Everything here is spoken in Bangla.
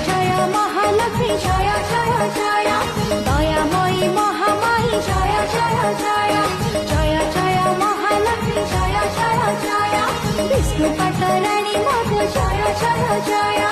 জয়া মহালক্ষ্মী জয়া জয়া জয়া দয়াময়ী মহামায়ী জয়া জয়া জয়া জয়া জয়া মহালক্ষ্মী জয়া জয়া জয়া বিষ্ণু পাটরানী মাতা জয়া জয়া জয়া